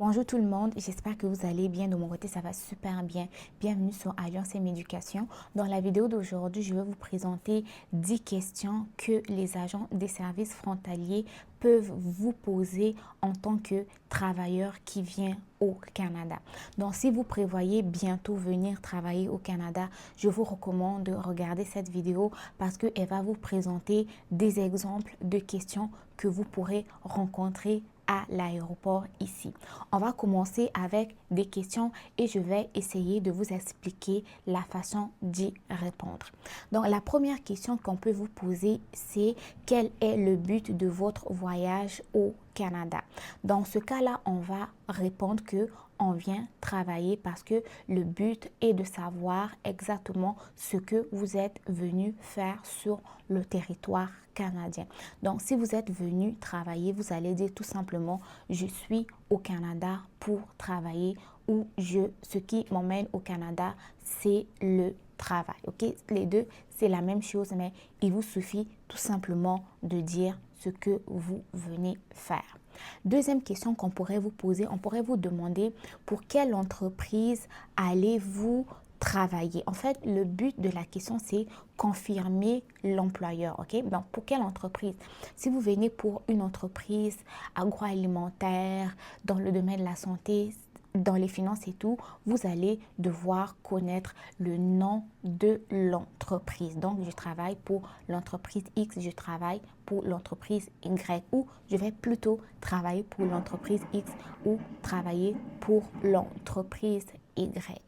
Bonjour tout le monde, j'espère que vous allez bien. De mon côté, ça va super bien. Bienvenue sur Alliance M Éducation. Dans la vidéo d'aujourd'hui, je vais vous présenter 10 questions que les agents des services frontaliers peuvent vous poser en tant que travailleur qui vient au Canada. Donc, si vous prévoyez bientôt venir travailler au Canada, je vous recommande de regarder cette vidéo parce qu'elle va vous présenter des exemples de questions que vous pourrez rencontrer à l'aéroport ici. On va commencer avec des questions et je vais essayer de vous expliquer la façon d'y répondre. Donc, la première question qu'on peut vous poser, c'est quel est le but de votre voyage au Canada? Dans ce cas-là, on va répondre que on vient travailler parce que le but est de savoir exactement ce que vous êtes venu faire sur le territoire canadien. Donc, si vous êtes venu travailler, vous allez dire tout simplement, je suis au Canada pour travailler ou ce qui m'emmène au Canada, c'est le travail. Ok, les deux, c'est la même chose, mais il vous suffit tout simplement de dire ce que vous venez faire. Deuxième question qu'on pourrait vous poser, on pourrait vous demander pour quelle entreprise allez-vous travailler. En fait, le but de la question, c'est confirmer l'employeur. Ok, donc pour quelle entreprise? Si vous venez pour une entreprise agroalimentaire, dans le domaine de la santé, dans les finances et tout, vous allez devoir connaître le nom de l'entreprise. Donc, je travaille pour l'entreprise X, je travaille pour l'entreprise Y ou je vais plutôt travailler pour l'entreprise X ou travailler pour l'entreprise Y.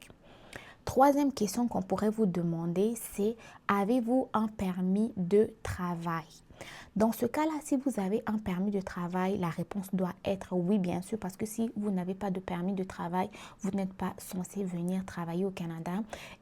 Troisième question qu'on pourrait vous demander, c'est avez-vous un permis de travail? Dans ce cas-là, si vous avez un permis de travail, la réponse doit être oui, bien sûr, parce que si vous n'avez pas de permis de travail, vous n'êtes pas censé venir travailler au Canada.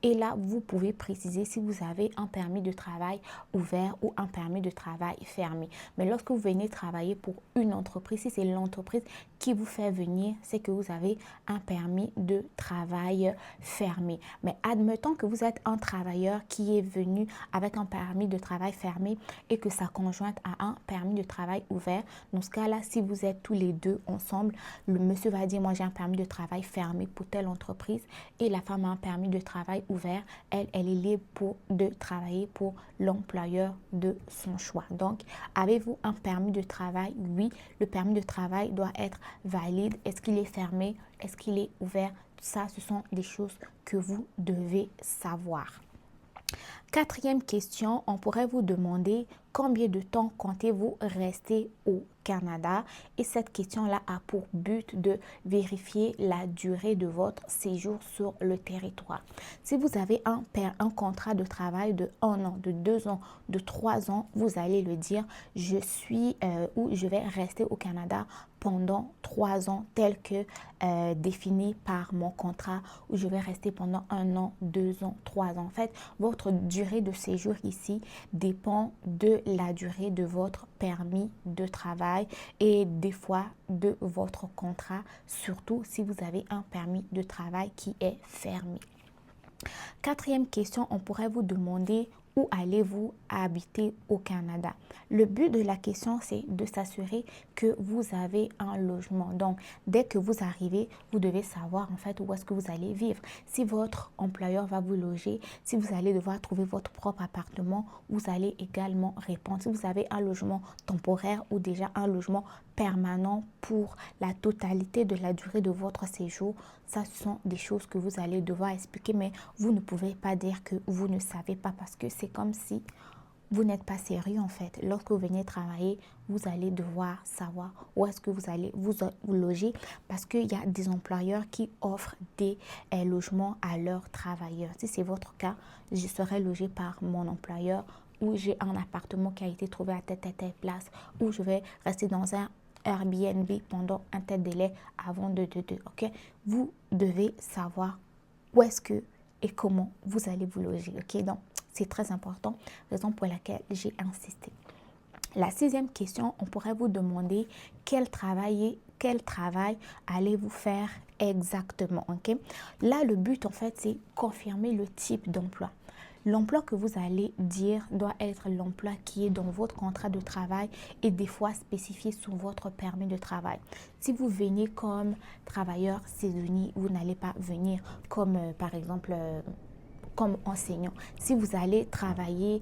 Et là, vous pouvez préciser si vous avez un permis de travail ouvert ou un permis de travail fermé. Mais lorsque vous venez travailler pour une entreprise, si c'est l'entreprise qui vous fait venir, c'est que vous avez un permis de travail fermé. Mais admettons que vous êtes un travailleur qui est venu avec un permis de travail fermé et que sa conjointe a un permis de travail ouvert. Dans ce cas-là, si vous êtes tous les deux ensemble, le monsieur va dire, moi j'ai un permis de travail fermé pour telle entreprise et la femme a un permis de travail ouvert. Elle est libre de travailler pour l'employeur de son choix. Donc, avez-vous un permis de travail? Oui, le permis de travail doit être valide. Est-ce qu'il est fermé? Est-ce qu'il est ouvert? Ça, ce sont des choses que vous devez savoir. Quatrième question, on pourrait vous demander combien de temps comptez-vous rester au Canada? Et cette question-là a pour but de vérifier la durée de votre séjour sur le territoire. Si vous avez un contrat de travail de 1 an, de 2 ans, de 3 ans, vous allez le dire, je suis ou je vais rester au Canada pendant 3 ans tel que défini par mon contrat où je vais rester pendant 1 an, 2 ans, 3 ans. En fait, votre durée de séjour ici dépend de la durée de votre permis de travail et des fois de votre contrat, surtout si vous avez un permis de travail qui est fermé. Quatrième question, on pourrait vous demander où allez-vous habiter au Canada? Le but de la question, c'est de s'assurer que vous avez un logement. Donc, dès que vous arrivez, vous devez savoir en fait où est-ce que vous allez vivre. Si votre employeur va vous loger, si vous allez devoir trouver votre propre appartement, vous allez également répondre. Si vous avez un logement temporaire ou déjà un logement permanent pour la totalité de la durée de votre séjour, ça, ce sont des choses que vous allez devoir expliquer, mais vous ne pouvez pas dire que vous ne savez pas parce que c'est comme si vous n'êtes pas sérieux en fait. Lorsque vous venez travailler, vous allez devoir savoir où est-ce que vous allez vous loger parce qu'il y a des employeurs qui offrent des logements à leurs travailleurs. Si c'est votre cas, je serai logé par mon employeur ou j'ai un appartement qui a été trouvé à telle place ou je vais rester dans un Airbnb pendant un tel délai avant ok? Vous devez savoir où est-ce que et comment vous allez vous loger, ok? Donc, c'est très important, raison pour laquelle j'ai insisté. La sixième question, on pourrait vous demander quel travail allez-vous faire exactement, ok? Là, le but, en fait, c'est confirmer le type d'emploi. L'emploi que vous allez dire doit être l'emploi qui est dans votre contrat de travail et des fois spécifié sur votre permis de travail. Si vous venez comme travailleur saisonnier, vous n'allez pas venir comme par exemple comme enseignant. Si vous allez travailler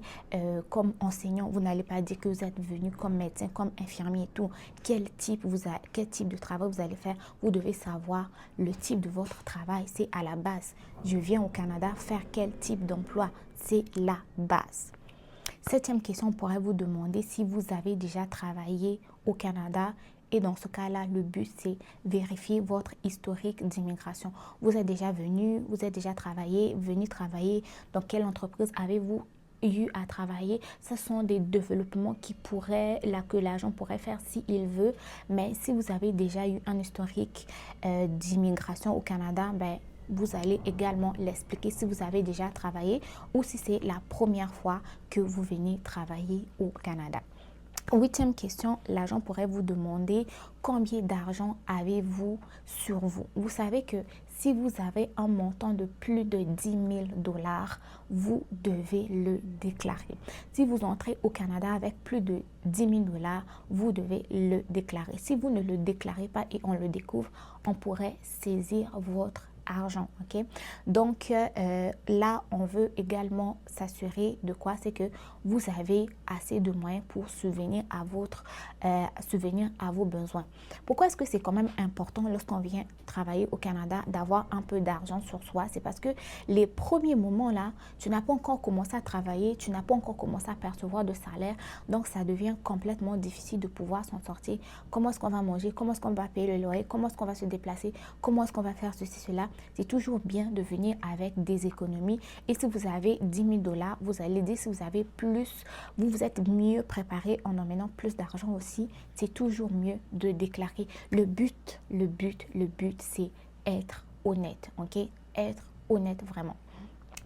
comme enseignant, vous n'allez pas dire que vous êtes venu comme médecin, comme infirmier et tout. Quel type de travail vous allez faire? Vous devez savoir le type de votre travail. C'est à la base. Je viens au Canada faire quel type d'emploi? C'est la base. Septième question, on pourrait vous demander si vous avez déjà travaillé au Canada. Et dans ce cas-là, le but, c'est vérifier votre historique d'immigration. Vous êtes déjà venu, vous êtes déjà venu travailler. Dans quelle entreprise avez-vous eu à travailler? Ce sont des développements que l'agent pourrait faire s'il veut. Mais si vous avez déjà eu un historique d'immigration au Canada, ben, vous allez également l'expliquer si vous avez déjà travaillé ou si c'est la première fois que vous venez travailler au Canada. Huitième question, l'agent pourrait vous demander combien d'argent avez-vous sur vous. Vous savez que si vous avez un montant de plus de 10 000 $, vous devez le déclarer. Si vous entrez au Canada avec plus de 10 000 $, vous devez le déclarer. Si vous ne le déclarez pas et on le découvre, on pourrait saisir votre argent, ok? Donc là, on veut également s'assurer de quoi? C'est que vous avez assez de moyens pour subvenir à vos besoins. Pourquoi est-ce que c'est quand même important lorsqu'on vient travailler au Canada d'avoir un peu d'argent sur soi? C'est parce que les premiers moments là, tu n'as pas encore commencé à travailler, tu n'as pas encore commencé à percevoir de salaire, donc ça devient complètement difficile de pouvoir s'en sortir. Comment est-ce qu'on va manger? Comment est-ce qu'on va payer le loyer? Comment est-ce qu'on va se déplacer? Comment est-ce qu'on va faire ceci, cela? C'est toujours bien de venir avec des économies. Et si vous avez 10 000 $, vous allez dire si vous avez plus, vous êtes mieux préparé en emmenant plus d'argent aussi. C'est toujours mieux de déclarer. Le but, c'est être honnête, ok? Être honnête vraiment.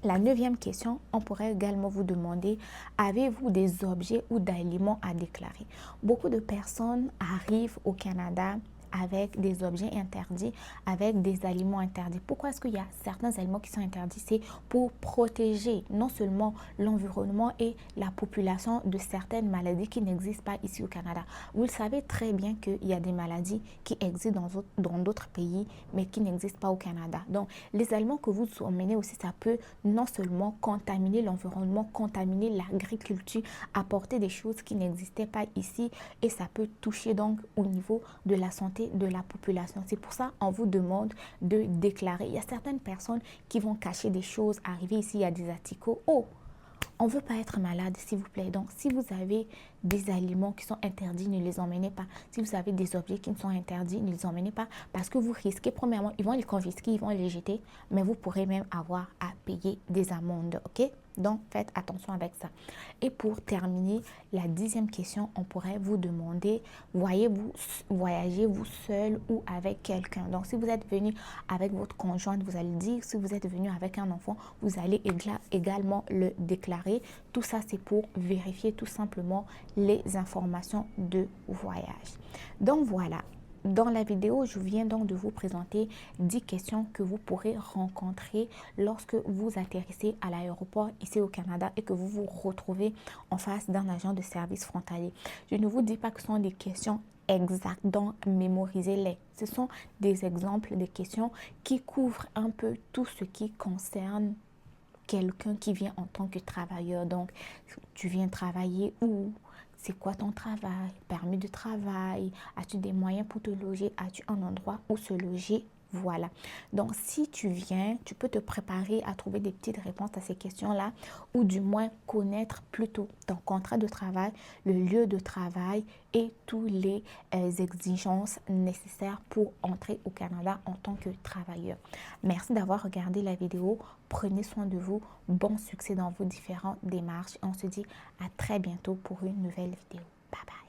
La neuvième question, on pourrait également vous demander, avez-vous des objets ou d'aliments à déclarer? Beaucoup de personnes arrivent au Canada avec des objets interdits, avec des aliments interdits. Pourquoi est-ce qu'il y a certains aliments qui sont interdits? C'est pour protéger non seulement l'environnement et la population de certaines maladies qui n'existent pas ici au Canada. Vous le savez très bien qu'il y a des maladies qui existent dans d'autres pays, mais qui n'existent pas au Canada. Donc, les aliments que vous emmenez aussi, ça peut non seulement contaminer l'environnement, contaminer l'agriculture, apporter des choses qui n'existaient pas ici, et ça peut toucher donc au niveau de la santé de la population. C'est pour ça qu'on vous demande de déclarer. Il y a certaines personnes qui vont cacher des choses. Arriver ici, il y a des articles. Oh, on ne veut pas être malade, s'il vous plaît. Donc, si vous avez des aliments qui sont interdits, ne les emmenez pas. Si vous avez des objets qui ne sont interdits, ne les emmenez pas parce que vous risquez, premièrement, ils vont les confisquer, ils vont les jeter, mais vous pourrez même avoir à payer des amendes, ok? Donc, faites attention avec ça. Et pour terminer, la 10e question, on pourrait vous demander, voyagez-vous seul ou avec quelqu'un? Donc, si vous êtes venu avec votre conjointe, vous allez dire. Si vous êtes venu avec un enfant, vous allez également le déclarer. Tout ça, c'est pour vérifier tout simplement les informations de voyage. Donc, voilà. Dans la vidéo, je viens donc de vous présenter 10 questions que vous pourrez rencontrer lorsque vous atterrissez à l'aéroport ici au Canada et que vous vous retrouvez en face d'un agent de service frontalier. Je ne vous dis pas que ce sont des questions exactes, donc mémorisez-les. Ce sont des exemples, des questions qui couvrent un peu tout ce qui concerne quelqu'un qui vient en tant que travailleur. Donc, tu viens travailler où? C'est quoi ton travail? Permis de travail? As-tu des moyens pour te loger? As-tu un endroit où se loger? Voilà. Donc, si tu viens, tu peux te préparer à trouver des petites réponses à ces questions-là ou du moins connaître plutôt ton contrat de travail, le lieu de travail et toutes les exigences nécessaires pour entrer au Canada en tant que travailleur. Merci d'avoir regardé la vidéo. Prenez soin de vous. Bon succès dans vos différentes démarches. On se dit à très bientôt pour une nouvelle vidéo. Bye bye.